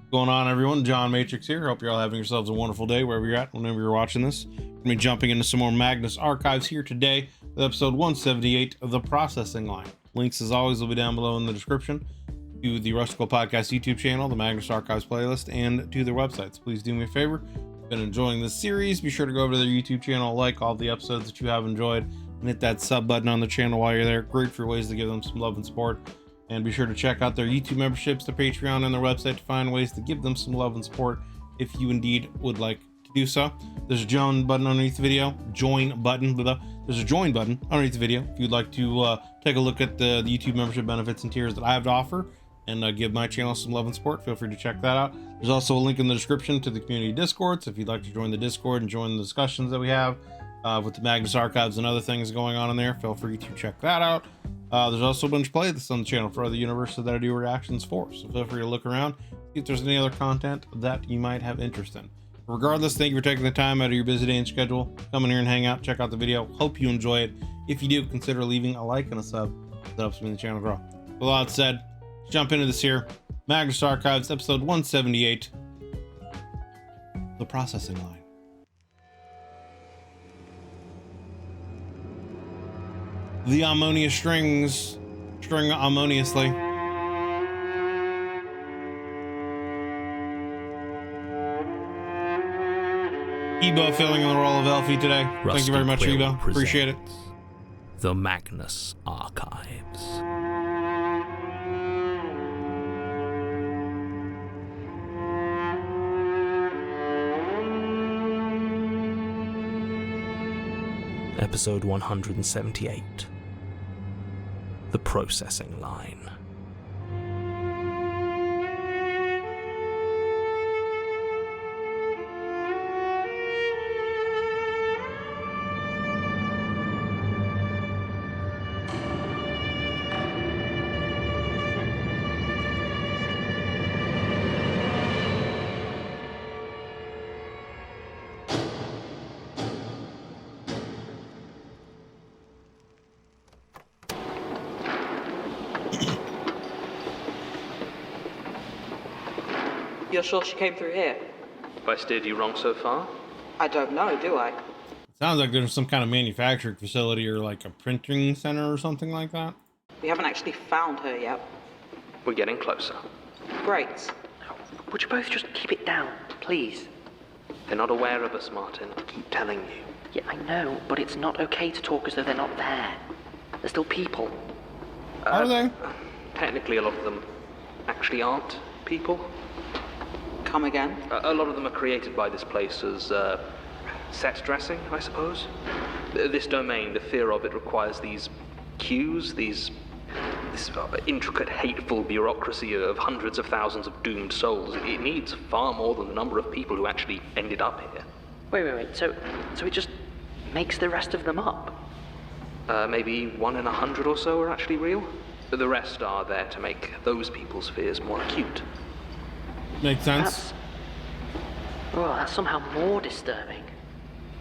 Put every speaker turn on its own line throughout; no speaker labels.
Going on, everyone? John Matrix here. Hope you're all having yourselves a wonderful day wherever you're at, whenever you're watching this. We're going to be jumping into some more Magnus archives here today with episode 178 of the Processing Line. Links, as always, will be down below in the description to the Rustical Podcast YouTube channel, the Magnus Archives playlist, and to their websites. Please do me a favor. If you've been enjoying this series, be sure to go over to their YouTube channel, like all the episodes that you have enjoyed, and hit that sub button on the channel while you're there. Great for ways to give them some love and support. And be sure to check out their YouTube memberships, their Patreon, and their website to find ways to give them some love and support if you indeed would like to do so. There's a join button underneath the video. There's a join button underneath the video if you'd like to take a look at the YouTube membership benefits and tiers that I have to offer and give my channel some love and support. Feel free to check that out. There's also a link in the description to the community Discord, so if you'd like to join the Discord and join the discussions that we have with the Magnus archives and other things going on in there, feel free to check that out. There's also a bunch of playlists on the channel for other universes that I do reactions for, so feel free to look around, see if there's any other content that you might have interest in. Regardless, thank you for taking the time out of your busy day and schedule, come in here and hang out, check out the video. Hope you enjoy it. If you do, consider leaving a like and a sub. That helps me in the channel grow. With all that said, let's jump into this here. Magnus Archives, episode 178, The Processing Line. The ammonious strings string ammoniously. Ebo filling in the role of Elfie today. Thank you very much, Ebo. Appreciate it.
The Magnus Archives. Episode 178. The Processing Line.
You're sure she came through here?
Have I steered you wrong so far?
I don't know, do I?
Sounds like there's some kind of manufacturing facility or like a printing center or something like that.
We haven't actually found her yet.
We're getting closer.
Great.
Would you both just keep it down, please?
They're not aware of us, Martin. I keep telling you.
Yeah, I know, but it's not okay to talk as though they're not there. They're still people.
Are they?
Technically, a lot of them actually aren't people.
Come again?
A lot of them are created by this place as set dressing, I suppose. This domain, the fear of it requires these cues, this intricate, hateful bureaucracy of hundreds of thousands of doomed souls. It needs far more than the number of people who actually ended up here.
Wait. So it just makes the rest of them up?
Maybe 1 in 100 or so are actually real. The rest are there to make those people's fears more acute.
Makes sense.
That's somehow more disturbing.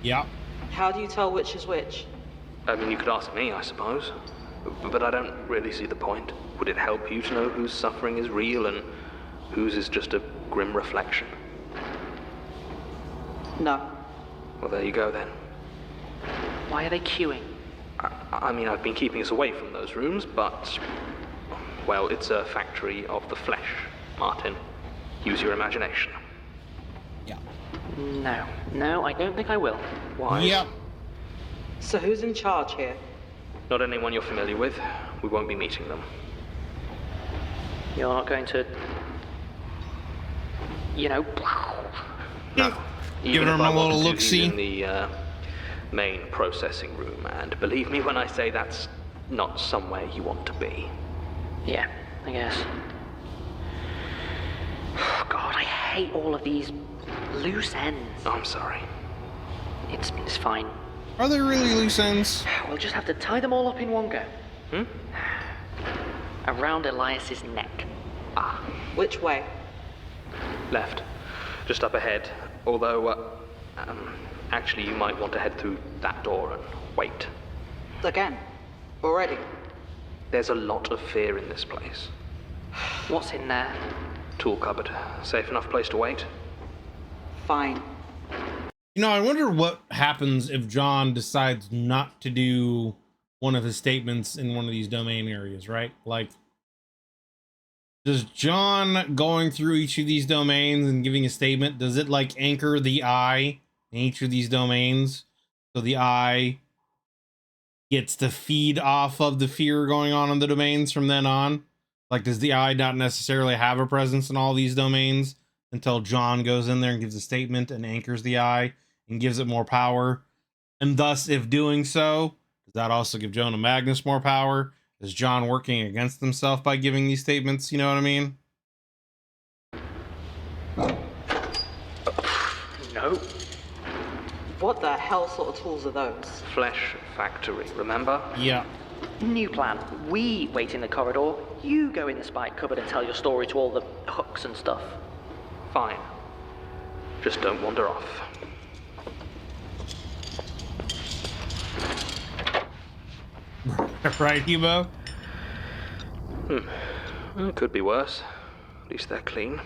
Yeah.
How do you tell which is which?
I mean, you could ask me, I suppose. But I don't really see the point. Would it help you to know whose suffering is real and whose is just a grim reflection?
No.
Well, there you go then.
Why are they queuing?
I mean, I've been keeping us away from those rooms, but... well, it's a factory of the flesh, Martin. Use your imagination.
Yeah.
No, I don't think I will.
Why?
Yep.
So who's in charge here?
Not anyone you're familiar with. We won't be meeting them.
You're not going to...
No.
Giving them a little look-see.
In the main processing room, and believe me when I say that's not somewhere you want to be.
Yeah, I guess. God, I hate all of these loose ends.
I'm sorry.
It's fine.
Are they really loose ends?
We'll just have to tie them all up in one go. Around Elias's neck.
Which way?
Left. Just up ahead. Although, actually you might want to head through that door and wait.
Again? Already?
There's a lot of fear in this place.
What's in there?
Tool cupboard. Safe enough place to wait?
Fine.
You know, I wonder what happens if John decides not to do one of his statements in one of these domain areas, right? Like, does John going through each of these domains and giving a statement, does it like anchor the eye in each of these domains? So the eye gets to feed off of the fear going on in the domains from then on? Like, does the eye not necessarily have a presence in all these domains until John goes in there and gives a statement and anchors the eye and gives it more power? And thus, if doing so, does that also give Jonah Magnus more power? Is John working against himself by giving these statements? You know what I mean?
No.
What the hell sort of tools are those?
Flesh factory, remember?
Yeah.
New plan. We wait in the corridor, you go in the spike cupboard and tell your story to all the hooks and stuff.
Fine. Just don't wander off.
Right, Hubo?
Well, it could be worse. At least they're clean.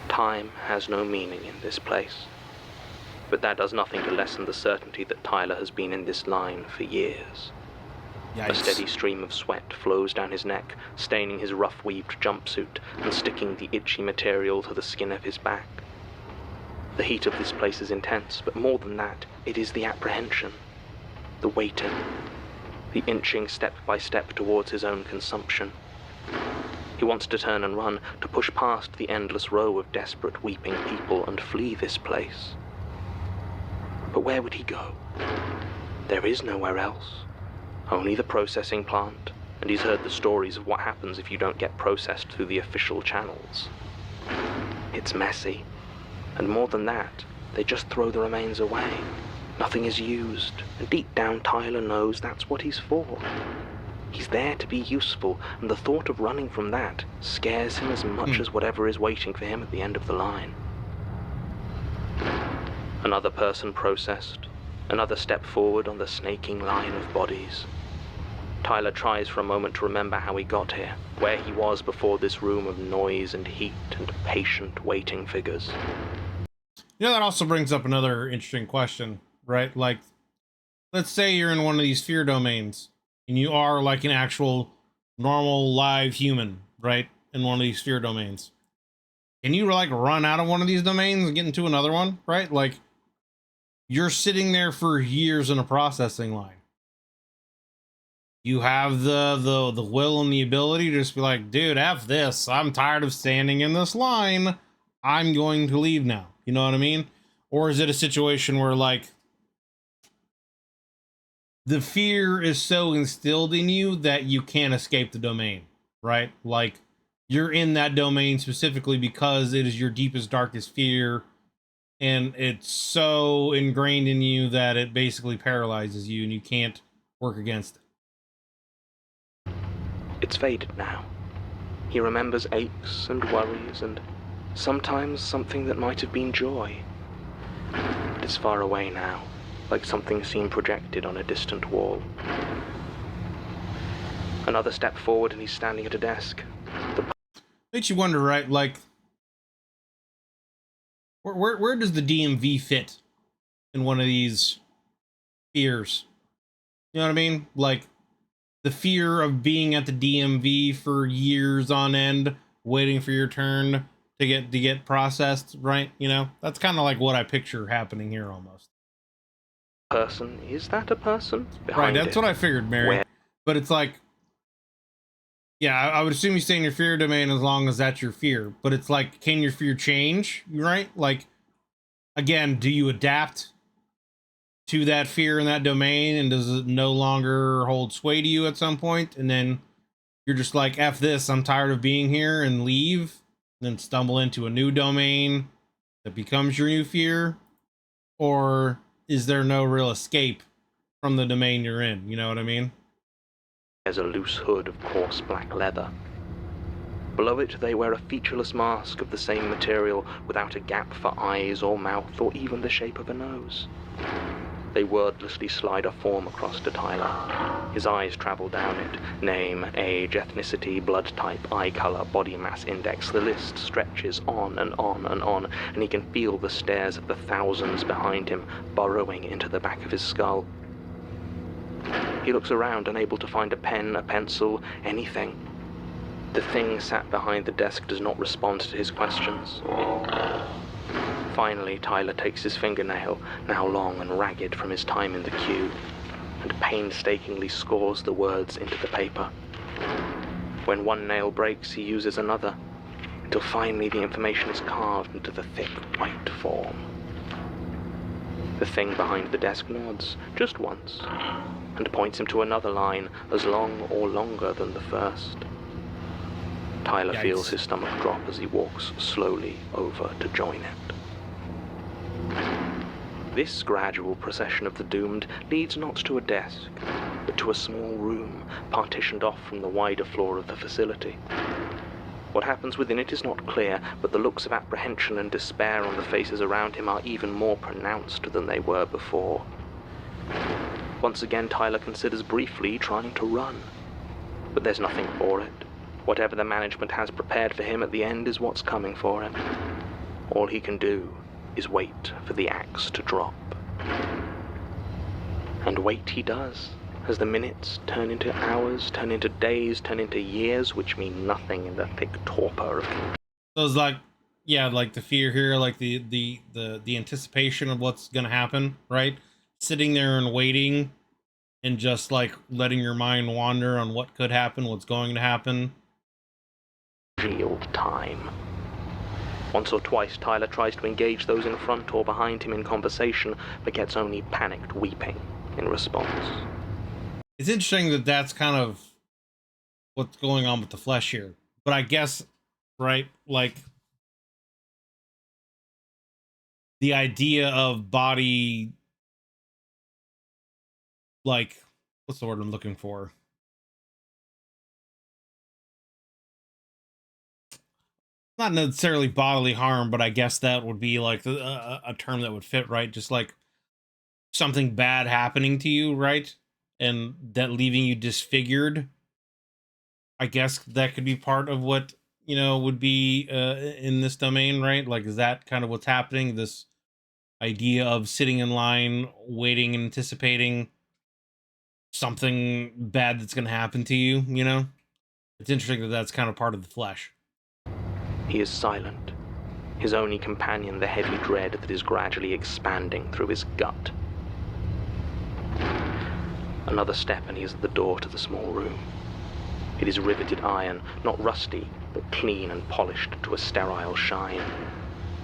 Time has no meaning in this place. But that does nothing to lessen the certainty that Tyler has been in this line for years.
Yikes.
A steady stream of sweat flows down his neck, staining his rough-weaved jumpsuit and sticking the itchy material to the skin of his back. The heat of this place is intense, but more than that, it is the apprehension, the waiting, the inching step by step towards his own consumption. He wants to turn and run, to push past the endless row of desperate, weeping people and flee this place. But where would he go? There is nowhere else. Only the processing plant, and he's heard the stories of what happens if you don't get processed through the official channels. It's messy, and more than that, they just throw the remains away. Nothing is used, and deep down Tyler knows that's what he's for. He's there to be useful, and the thought of running from that scares him as much as whatever is waiting for him at the end of the line. Another person processed, another step forward on the snaking line of bodies. Tyler tries for a moment to remember how he got here, where he was before this room of noise and heat and patient waiting figures.
You know, that also brings up another interesting question, right? Like, let's say you're in one of these fear domains and you are like an actual normal live human, right? In one of these fear domains. Can you like run out of one of these domains and get into another one, right? Like, you're sitting there for years in a processing line. You have the will and the ability to just be like, dude, F this. I'm tired of standing in this line. I'm going to leave now. You know what I mean? Or is it a situation where like the fear is so instilled in you that you can't escape the domain, right? Like you're in that domain specifically because it is your deepest, darkest fear. And it's so ingrained in you that it basically paralyzes you and you can't work against it.
It's faded now. He remembers aches and worries and sometimes something that might have been joy. But it's far away now, like something seen projected on a distant wall. Another step forward and he's standing at a desk.
Makes you wonder, right? Like, where does the DMV fit in one of these fears? You know what I mean? Like, the fear of being at the DMV for years on end, waiting for your turn to get processed, right? You know, that's kind of like what I picture happening here almost.
Person, is that a person?
Right, that's what I figured, Mary.
Where?
But it's like, yeah, I would assume you stay in your fear domain as long as that's your fear. But it's like, can your fear change, right? Like, again, do you adapt to that fear in that domain, and does it no longer hold sway to you at some point, and then you're just like, F this, I'm tired of being here, and leave, and then stumble into a new domain that becomes your new fear? Or is there no real escape from the domain you're in? You know what I mean?
There's a loose hood of coarse black leather. Below it, they wear a featureless mask of the same material, without a gap for eyes or mouth or even the shape of a nose. They wordlessly slide a form across to Tyler. His eyes travel down it. Name, age, ethnicity, blood type, eye color, body mass index. The list stretches on and on and on, and he can feel the stares of the thousands behind him burrowing into the back of his skull. He looks around, unable to find a pen, a pencil, anything. The thing sat behind the desk does not respond to his questions. Finally, Tyler takes his fingernail, now long and ragged from his time in the queue, and painstakingly scores the words into the paper. When one nail breaks, he uses another, until finally the information is carved into the thick white form. The thing behind the desk nods, just once, and points him to another line as long or longer than the first. Tyler feels his stomach drop as he walks slowly over to join it. This gradual procession of the doomed leads not to a desk, but to a small room partitioned off from the wider floor of the facility. What happens within it is not clear, but the looks of apprehension and despair on the faces around him are even more pronounced than they were before. Once again, Tyler considers briefly trying to run, but there's nothing for it. Whatever the management has prepared for him at the end is what's coming for him. All he can do is wait for the axe to drop. And wait he does, as the minutes turn into hours, turn into days, turn into years, which mean nothing in the thick torpor of control.
So it's like, yeah, like the fear here, like the anticipation of what's gonna happen, right? Sitting there and waiting, and just like letting your mind wander on what could happen, what's going to happen.
Real time. Once or twice, Tyler tries to engage those in front or behind him in conversation, but gets only panicked weeping in response.
It's interesting that that's kind of what's going on with the flesh here. But I guess, right, like the idea of body, like, what's the word I'm looking for? Not necessarily bodily harm, but I guess that would be like a term that would fit, right? Just like something bad happening to you, right? And that leaving you disfigured. I guess that could be part of what, you know, would be in this domain, right? Like, is that kind of what's happening? This idea of sitting in line, waiting, and anticipating something bad that's going to happen to you, you know? It's interesting that that's kind of part of the flesh.
He is silent, his only companion the heavy dread that is gradually expanding through his gut. Another step and he is at the door to the small room. It is riveted iron, not rusty, but clean and polished to a sterile shine.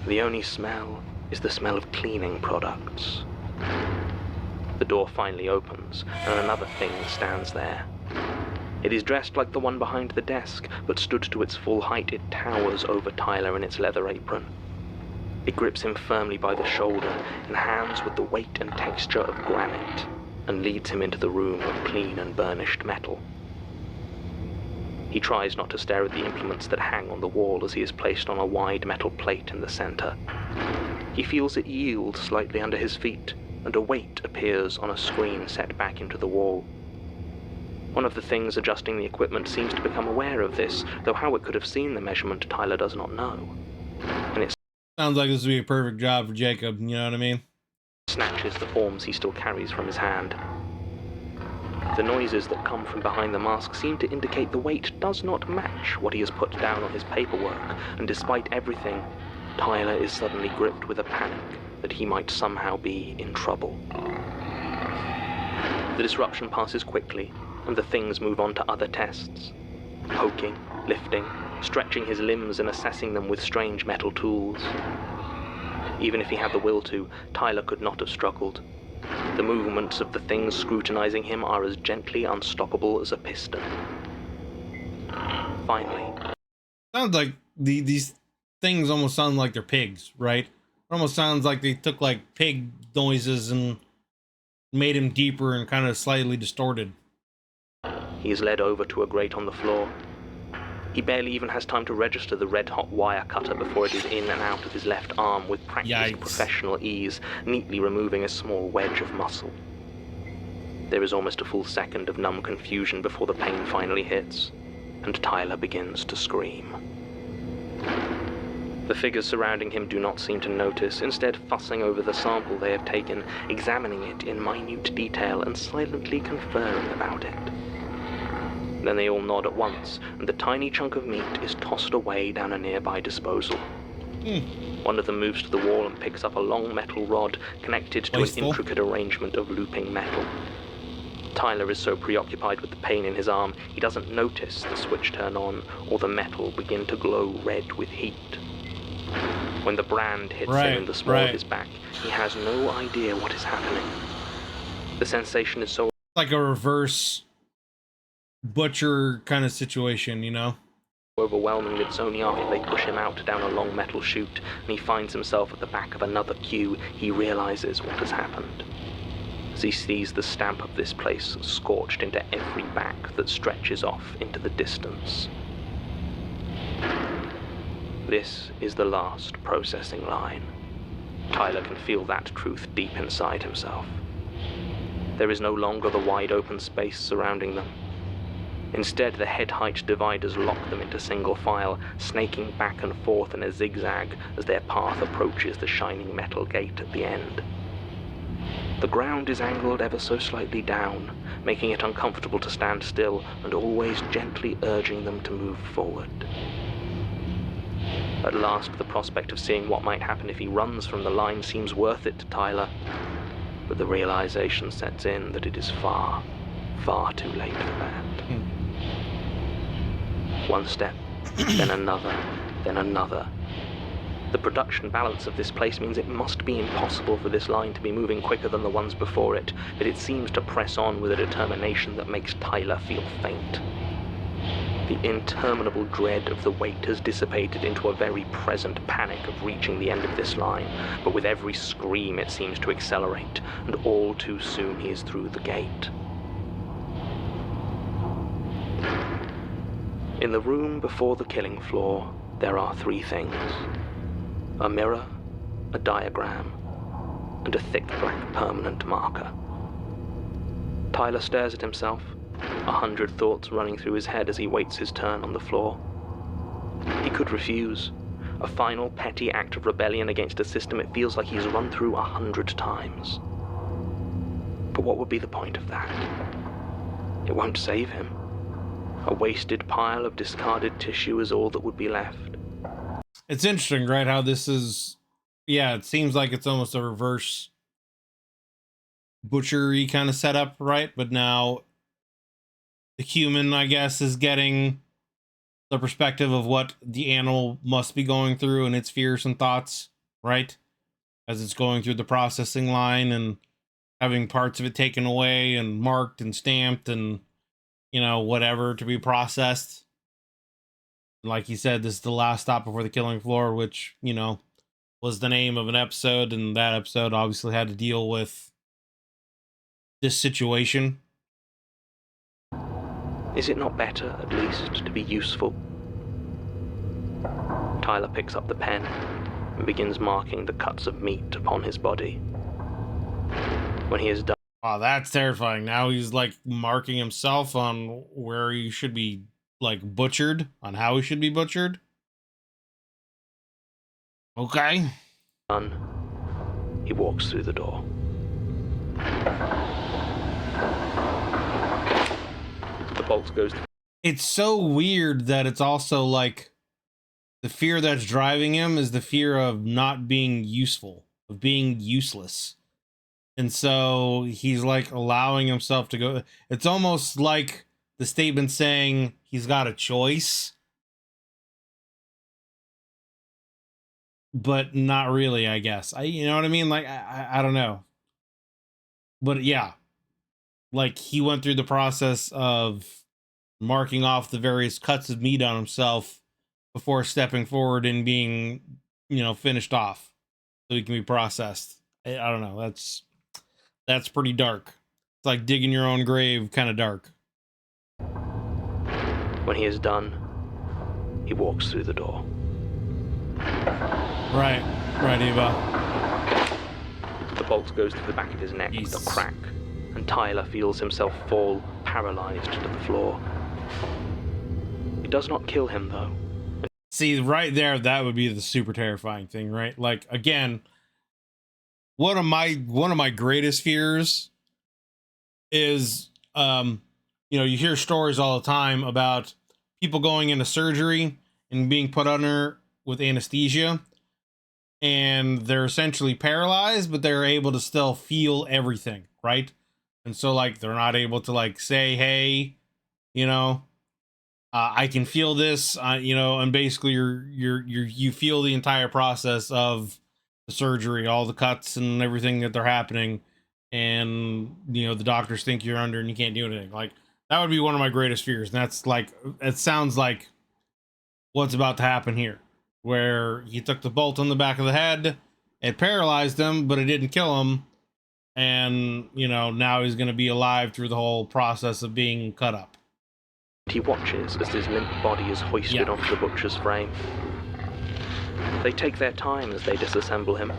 The only smell is the smell of cleaning products. The door finally opens, and another thing stands there. It is dressed like the one behind the desk, but stood to its full height, it towers over Tyler in its leather apron. It grips him firmly by the shoulder, in hands with the weight and texture of granite, and leads him into the room of clean and burnished metal. He tries not to stare at the implements that hang on the wall as he is placed on a wide metal plate in the center. He feels it yield slightly under his feet, and a weight appears on a screen set back into the wall. One of the things adjusting the equipment seems to become aware of this, though how it could have seen the measurement Tyler does not know. And it
sounds like this would be a perfect job for Jacob, you know what I mean?
Snatches the forms he still carries from his hand. The noises that come from behind the mask seem to indicate the weight does not match what he has put down on his paperwork, and despite everything, Tyler is suddenly gripped with a panic that he might somehow be in trouble. The disruption passes quickly, and the things move on to other tests. Poking, lifting, stretching his limbs and assessing them with strange metal tools. Even if he had the will to, Tyler could not have struggled. The movements of the things scrutinizing him are as gently unstoppable as a piston. Finally.
Sounds like these things almost sound like they're pigs, right? It almost sounds like they took like pig noises and made him deeper and kind of slightly distorted.
He is led over to a grate on the floor. He barely even has time to register the red-hot wire cutter before it is in and out of his left arm with practiced professional ease, neatly removing a small wedge of muscle. There is almost a full second of numb confusion before the pain finally hits, and Tyler begins to scream. The figures surrounding him do not seem to notice, instead fussing over the sample they have taken, examining it in minute detail and silently conferring about it. Then they all nod at once, and the tiny chunk of meat is tossed away down a nearby disposal. One of them moves to the wall and picks up a long metal rod connected to an intricate arrangement of looping metal. Tyler is so preoccupied with the pain in his arm, he doesn't notice the switch turn on or the metal begin to glow red with heat. When the brand hits him in the small of his back, he has no idea what is happening. The sensation is so...
like a reverse butcher kind of situation, you know?
Overwhelming that it's only after they push him out down a long metal chute and he finds himself at the back of another queue, he realizes what has happened. As he sees the stamp of this place scorched into every back that stretches off into the distance. This is the last processing line. Tyler can feel that truth deep inside himself. There is no longer the wide open space surrounding them. Instead, the head-height dividers lock them into single file, snaking back and forth in a zigzag as their path approaches the shining metal gate at the end. The ground is angled ever so slightly down, making it uncomfortable to stand still and always gently urging them to move forward. At last, the prospect of seeing what might happen if he runs from the line seems worth it to Tyler, but the realization sets in that it is far, far too late for that. One step, then another, then another. The production balance of this place means it must be impossible for this line to be moving quicker than the ones before it, but it seems to press on with a determination that makes Tyler feel faint. The interminable dread of the wait has dissipated into a very present panic of reaching the end of this line, but with every scream it seems to accelerate, and all too soon he is through the gate. In the room before the killing floor, there are three things: a mirror, a diagram, and a thick black permanent marker. Tyler stares at himself, 100 thoughts running through his head as he waits his turn on the floor. He could refuse. A final petty act of rebellion against a system it feels like he's run through 100 times. But what would be the point of that? It won't save him. A wasted pile of discarded tissue is all that would be left.
It's interesting, right? How this is, yeah, it seems like it's almost a reverse butchery kind of setup, right? But now the human, I guess, is getting the perspective of what the animal must be going through and its fears and thoughts, right? As it's going through the processing line and having parts of it taken away and marked and stamped and, you know, whatever to be processed. Like you said, this is the last stop before the killing floor, which, you know, was the name of an episode, and that episode obviously had to deal with this situation.
Is it not better, at least, to be useful? Tyler picks up the pen and begins marking the cuts of meat upon his body. When he is done...
Oh, that's terrifying. Now he's, like, marking himself on where he should be, like, butchered, on how he should be butchered. Okay.
Done. He walks through the door. The bolt goes...
It's so weird that it's also, like, the fear that's driving him is the fear of not being useful, of being useless. And so he's, like, allowing himself to go. It's almost like the statement saying he's got a choice, but not really, I guess. You know what I mean? Like, I don't know. But yeah, like, he went through the process of marking off the various cuts of meat on himself before stepping forward and being, you know, finished off so he can be processed. I don't know. That's pretty dark. It's like digging your own grave, kind of dark.
When he is done, he walks through the door.
Right, Eva.
The bolt goes through the back of his neck with a crack, and Tyler feels himself fall, paralyzed to the floor. It does not kill him, though.
See, right there, that would be the super terrifying thing, right? Like, again, one of my greatest fears is, you hear stories all the time about people going into surgery and being put under with anesthesia, and they're essentially paralyzed, but they're able to still feel everything, right? And so, like, they're not able to, like, say, hey, I can feel this, and basically you feel the entire process of the surgery, all the cuts and everything that they're happening, and the doctors think you're under and you can't do anything. Like, that would be one of my greatest fears, and that's like, it sounds like what's about to happen here, where he took the bolt on the back of the head, it paralyzed him, but it didn't kill him, and now he's going to be alive through the whole process of being cut up.
He watches as his limp body is hoisted onto the butcher's frame. They take their time as they disassemble him,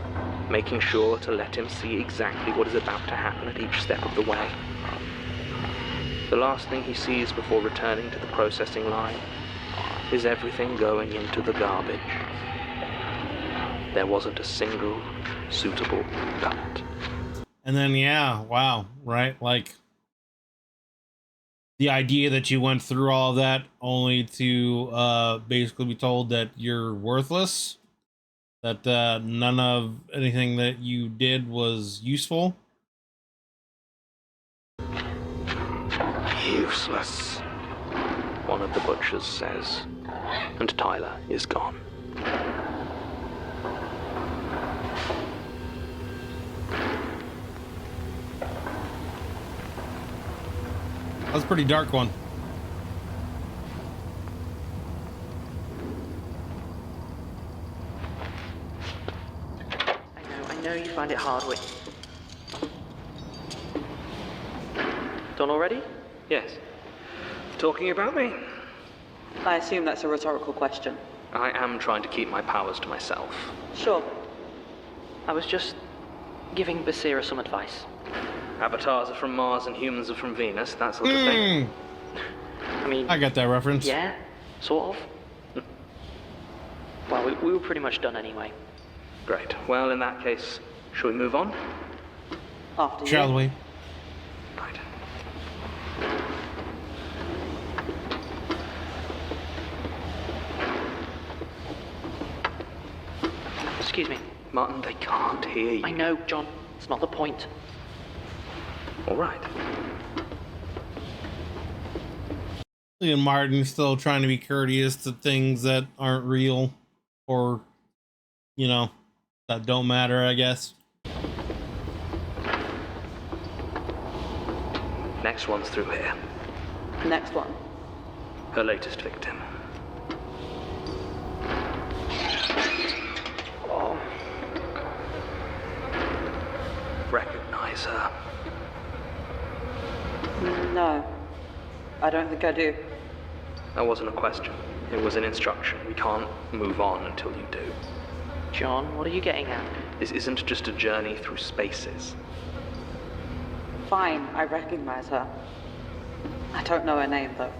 making sure to let him see exactly what is about to happen at each step of the way. The last thing he sees before returning to the processing line is everything going into the garbage. There wasn't a single suitable cut.
And then, wow, right? Like, the idea that you went through all of that only to basically be told that you're worthless, that none of anything that you did was useful.
Useless, one of the butchers says, and Tyler is gone.
That's a pretty dark one.
I know you find it hard Done already?
Yes. Talking about me?
I assume that's a rhetorical question.
I am trying to keep my powers to myself.
Sure.
I was just giving Basira some advice.
Avatars are from Mars and humans are from Venus, that sort of thing.
I mean...
I got that reference.
Yeah, sort of. Well, we were pretty much done anyway.
Great. Well, in that case, shall we move on?
After you.
Shall we?
Right.
Excuse me.
Martin, they can't hear you.
I know, John. It's not the point.
All right.
And Martin's still trying to be courteous to things that aren't real, or, that don't matter, I guess.
Next one's through here.
Next one.
Her latest victim.
Oh.
Recognize her.
No. I don't think I do.
That wasn't a question. It was an instruction. We can't move on until you do.
John, what are you getting at?
This isn't just a journey through spaces.
Fine, I recognize her. I don't know her name, though.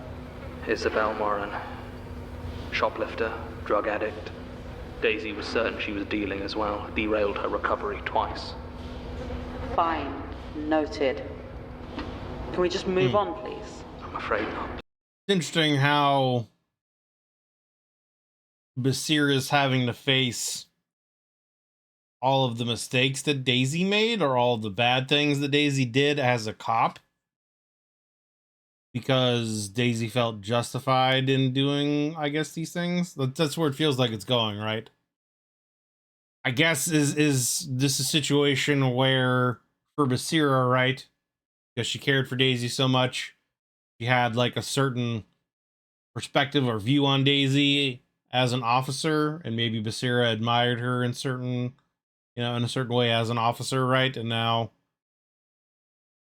Isabel Moran. Shoplifter, drug addict. Daisy was certain she was dealing as well. Derailed her recovery twice.
Fine. Noted. Can we just move on, please?
I'm afraid not.
It's interesting how Basira's having to face all of the mistakes that Daisy made, or all the bad things that Daisy did as a cop, because Daisy felt justified in doing, I guess, these things. That's where it feels like it's going, right? I guess is this a situation where, for Basira, right, because she cared for Daisy so much, she had like a certain perspective or view on Daisy as an officer, and maybe Basira admired her in certain, in a certain way as an officer, right? And now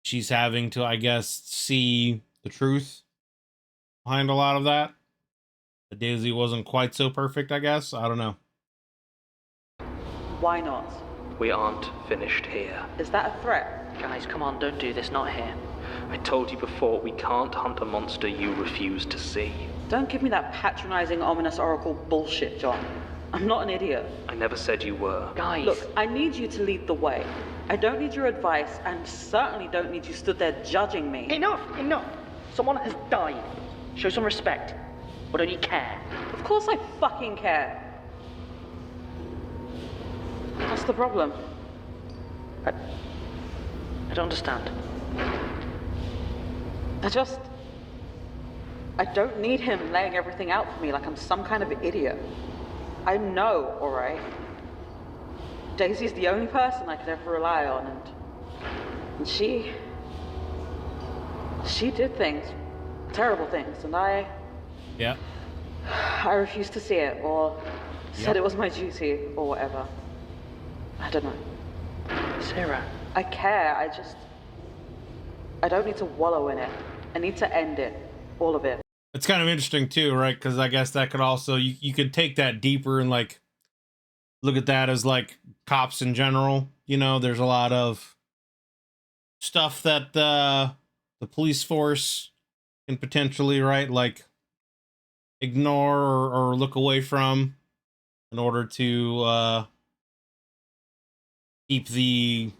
she's having to, I guess, see the truth behind a lot of that. Daisy wasn't quite so perfect, I guess. I don't know.
Why not?
We aren't finished here.
Is that a threat?
Guys, come on, don't do this, not here.
I told you before, we can't hunt a monster you refuse to see.
Don't give me that patronizing, ominous oracle bullshit, John. I'm not an idiot.
I never said you were.
Guys.
Look, I need you to lead the way. I don't need your advice, and certainly don't need you stood there judging me.
Enough! Someone has died. Show some respect. Or don't you care?
Of course I fucking care. What's the problem?
I don't understand.
I don't need him laying everything out for me like I'm some kind of idiot. I know, alright? Daisy's the only person I could ever rely on, and she did things, terrible things, and I refused to see it, or said it was my duty, or whatever. I don't know.
Sarah.
I care, I don't need to wallow in it. I need to end it, all of it.
It's kind of interesting too, right? Because I guess that could also, you could take that deeper and like look at that as like cops in general. You know, there's a lot of stuff that the police force can potentially, right, like ignore or look away from in order to keep the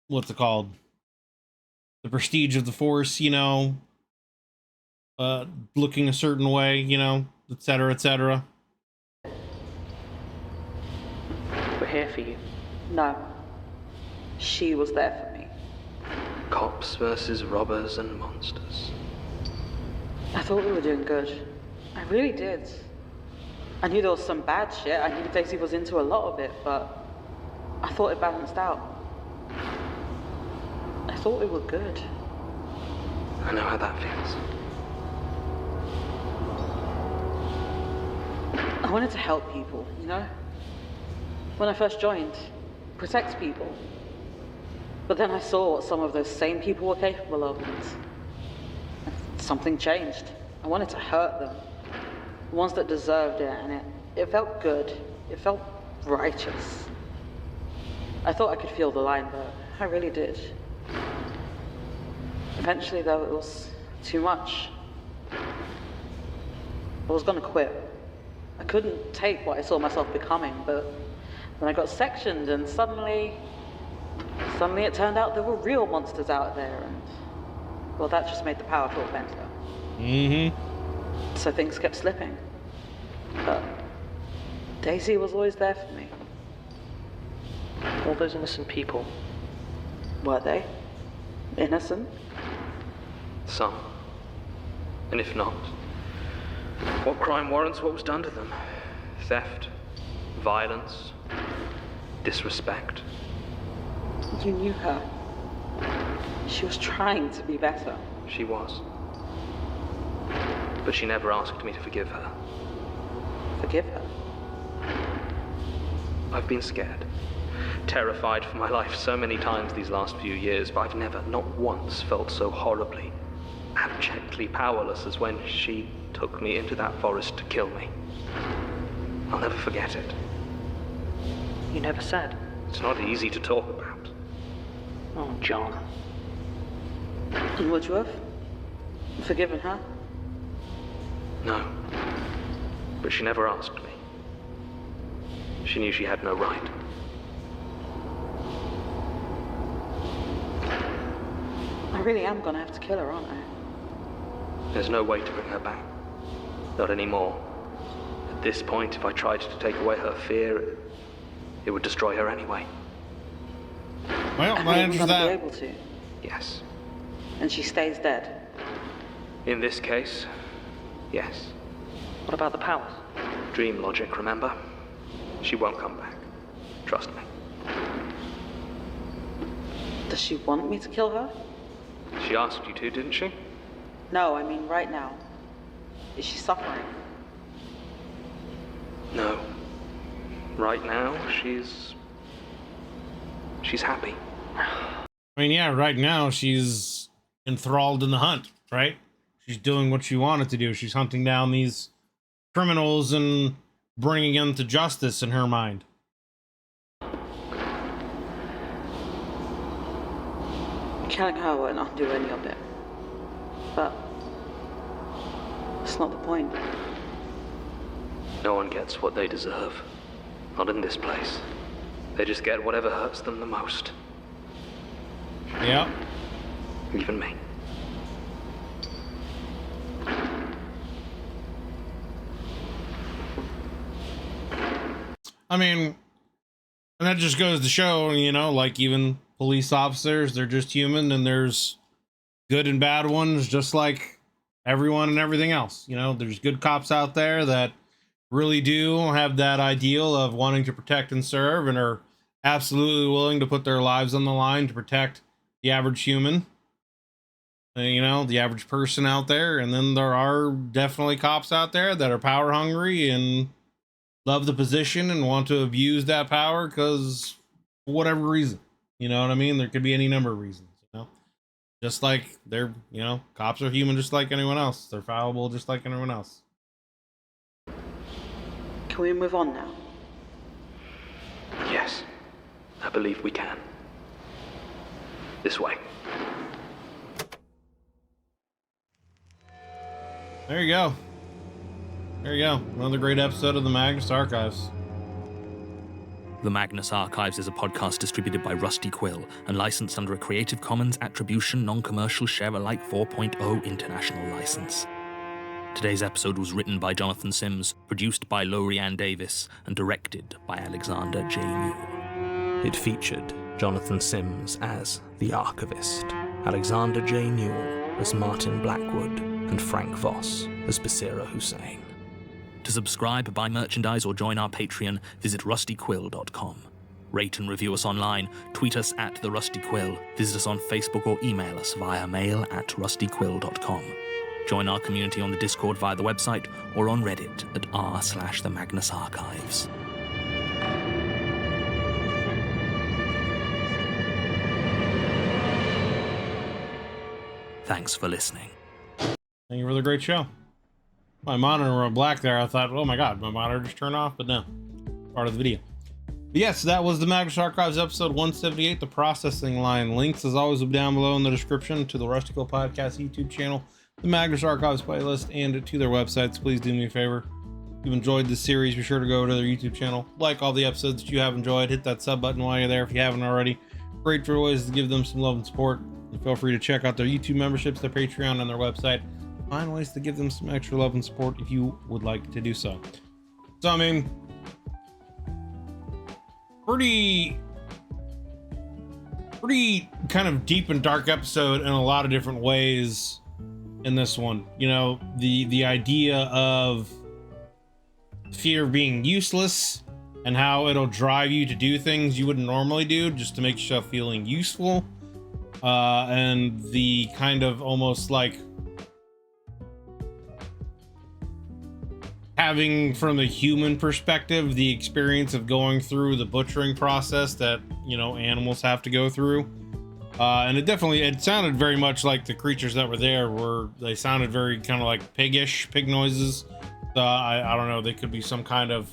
what's it called, the prestige of the force, you know, looking a certain way, you know, etc., etc.
We're here for you.
No. She was there for me.
Cops versus robbers and monsters.
I thought we were doing good. I really did. I knew there was some bad shit. I knew Daisy was into a lot of it, but I thought it balanced out. I thought we were good.
I know how that feels.
I wanted to help people, you know? When I first joined, protect people. But then I saw what some of those same people were capable of, and something changed. I wanted to hurt them. The ones that deserved it, and it felt good. It felt righteous. I thought I could feel the line, but I really did. Eventually, though, it was too much. I was gonna quit. I couldn't take what I saw myself becoming, but then I got sectioned, and suddenly it turned out there were real monsters out there, and well, that just made the power feel better.
Mm-hmm.
So things kept slipping. But Daisy was always there for me.
All those innocent people.
Were they? Innocent?
Some. And if not, what crime warrants what was done to them? Theft, violence, disrespect.
You knew her. She was trying to be better.
She was. But she never asked me to forgive her.
Forgive her?
I've been scared, terrified for my life so many times these last few years, but I've never, not once, felt so horribly, abjectly powerless as when she took me into that forest to kill me. I'll never forget it.
You never said.
It's not easy to talk about.
Oh, John.
And would you have? Forgiven her?
No. But she never asked me. She knew she had no right.
I really am gonna have to kill her, aren't I?
There's no way to bring her back. Not anymore. At this point, if I tried to take away her fear, it would destroy her anyway.
Well,
I
my
ain't
answer
gonna
to
be
that.
able to.
Yes.
And she stays dead.
In this case, yes.
What about the powers?
Dream logic, remember? She won't come back. Trust me.
Does she want me to kill her?
She asked you to, didn't she?
No, I mean right now. Is she suffering?
No. Right now, she's happy.
I mean, yeah, right now she's enthralled in the hunt, right? she's doing what she wanted to do. She's hunting down these criminals and bringing them to justice in her mind.
Killing her won't undo any of it. But that's not the point.
No one gets what they deserve. Not in this place. They just get whatever hurts them the most.
Yeah.
Even me.
I mean, and that just goes to show, you know, like even police officers, they're just human, and there's good and bad ones, just like everyone and everything else. You know, there's good cops out there that really do have that ideal of wanting to protect and serve and are absolutely willing to put their lives on the line to protect the average human, you know, the average person out there. And then there are definitely cops out there that are power hungry and love the position and want to abuse that power because for whatever reason, you know what I mean? There could be any number of reasons, you know, just like they're, you know, cops are human just like anyone else. They're fallible just like anyone else.
Can we move on now?
Yes, I believe we can. This way.
There you go. There you go. Another great episode of the Magnus Archives.
The Magnus Archives is a podcast distributed by Rusty Quill and licensed under a Creative Commons Attribution Non-Commercial Share-alike 4.0 international license. Today's episode was written by Jonathan Sims, produced by Lorianne Davis, and directed by Alexander J. Newell. It featured Jonathan Sims as the Archivist, Alexander J. Newell as Martin Blackwood, and Frank Voss as Basira Hussein. To subscribe, buy merchandise, or join our Patreon, visit rustyquill.com. Rate and review us online, tweet us at The Rusty Quill, visit us on Facebook, or email us via mail@rustyquill.com. Join our community on the Discord via the website or on Reddit at r/the Magnus Archives. Thanks for listening.
Thank you for the great show. My monitor went black there. I thought, oh my god, my monitor just turned off, but no, part of the video. But yes, that was the Magnus Archives episode 178, The Processing Line. Links, as always, will be down below in the description to the Rusty Quill Podcast YouTube channel, the Magnus Archives playlist, and to their websites. Please do me a favor. If you've enjoyed this series, be sure to go to their YouTube channel, like all the episodes that you have enjoyed, hit that sub button while you're there if you haven't already. Great for ways to give them some love and support. And feel free to check out their YouTube memberships, their Patreon, and their website. Find ways to give them some extra love and support if you would like to do so. So, I mean, pretty kind of deep and dark episode in a lot of different ways in this one. You know, the idea of fear of being useless and how it'll drive you to do things you wouldn't normally do just to make yourself feeling useful, and the kind of almost like having, from the human perspective, the experience of going through the butchering process that, you know, animals have to go through. And it sounded very much like the creatures that were there they sounded very kind of like pig noises. I don't know, they could be some kind of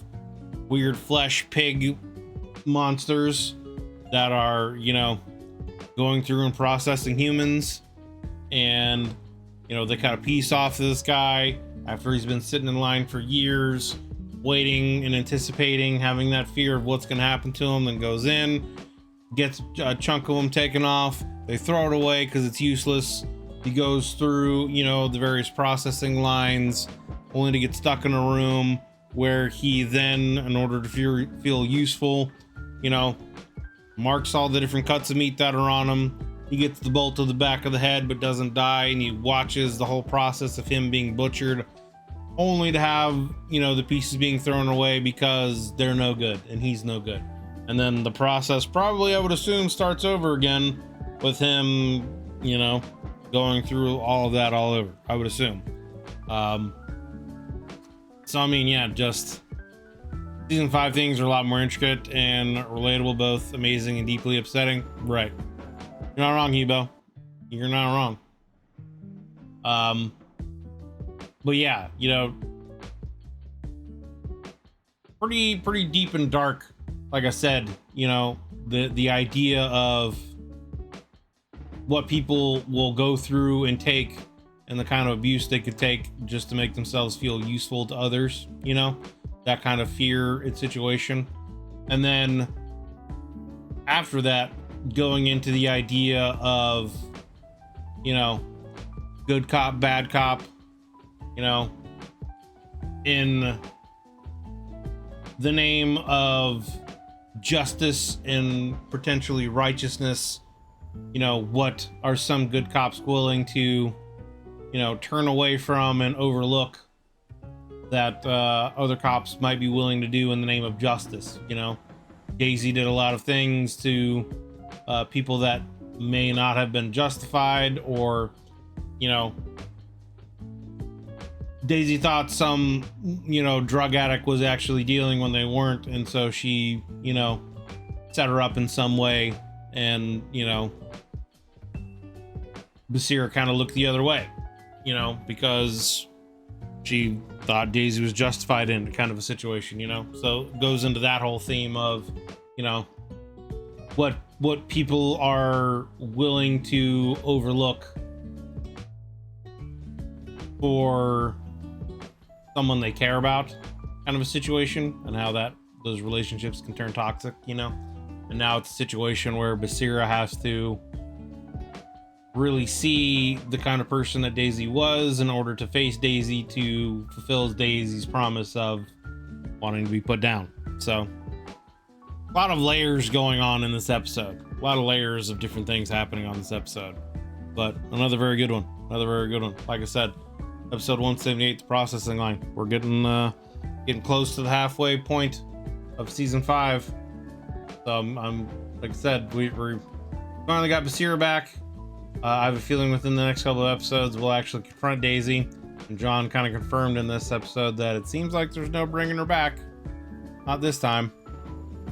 weird flesh pig monsters that are, you know, going through and processing humans. And, you know, they kind of piece off this guy after he's been sitting in line for years, waiting and anticipating, having that fear of what's going to happen to him, then goes in, gets a chunk of him taken off. They throw it away because it's useless. He goes through, you know, the various processing lines, only to get stuck in a room where he then, in order to feel useful, you know, marks all the different cuts of meat that are on him. He gets the bolt to the back of the head but doesn't die, and he watches the whole process of him being butchered, only to have, you know, the pieces being thrown away because they're no good and he's no good. And then the process probably, I would assume, starts over again with him, you know, going through all of that all over, I would assume. So I mean, yeah, just season 5 things are a lot more intricate and relatable, both amazing and deeply upsetting. Right. You're not wrong, Hebo. You're not wrong. But yeah, you know, pretty deep and dark. Like I said, you know, the idea of what people will go through and take, and the kind of abuse they could take just to make themselves feel useful to others, you know, that kind of fear and situation. And then after that, going into the idea of, you know, good cop, bad cop, you know, in the name of justice and potentially righteousness, you know, what are some good cops willing to, you know, turn away from and overlook that other cops might be willing to do in the name of justice? You know, Daisy did a lot of things to people that may not have been justified, or, you know, Daisy thought some, you know, drug addict was actually dealing when they weren't, and so she, you know, set her up in some way, and, you know, Basira kind of looked the other way, you know, because she thought Daisy was justified in kind of a situation, you know. So it goes into that whole theme of, you know, what people are willing to overlook for someone they care about, kind of a situation, and how that those relationships can turn toxic, you know. And now it's a situation where Basira has to really see the kind of person that Daisy was in order to face Daisy to fulfill Daisy's promise of wanting to be put down. So a lot of layers going on in this episode, a lot of layers of different things happening on this episode, but another very good one. Like I said, episode 178, the processing line. We're getting close to the halfway point of season 5. So I'm like I said, we finally got Basira back. I have a feeling within the next couple of episodes we'll actually confront Daisy, and John kind of confirmed in this episode that it seems like there's no bringing her back, not this time.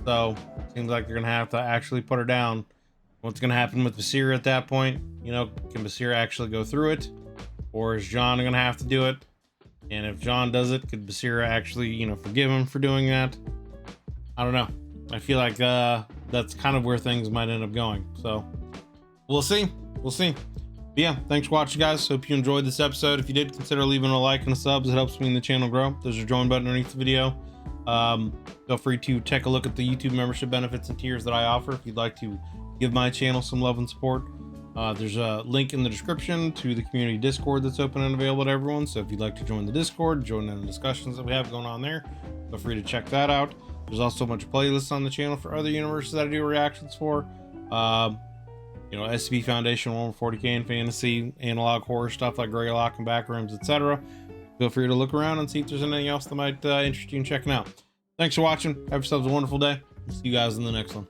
So it seems like they're gonna have to actually put her down. What's gonna happen with Basira at that point? You know, can Basira actually go through it, or is John gonna have to do it? And if John does it, could Basira actually, you know, forgive him for doing that? I don't know. I feel like that's kind of where things might end up going. So we'll see. But yeah, thanks for watching, guys. Hope you enjoyed this episode. If you did, consider leaving a like and a sub. It helps me in the channel grow. There's a join button underneath the video. Feel free to take a look at the YouTube membership benefits and tiers that I offer if you'd like to give my channel some love and support. There's a link in the description to the community Discord that's open and available to everyone. So if you'd like to join the Discord, join in the discussions that we have going on there, feel free to check that out. There's also a bunch of playlists on the channel for other universes that I do reactions for. You know, SCP Foundation, 140K and fantasy, analog horror stuff like Greylock and Backrooms, etc. Feel free to look around and see if there's anything else that might interest you in checking out. Thanks for watching. Have yourselves a wonderful day. See you guys in the next one.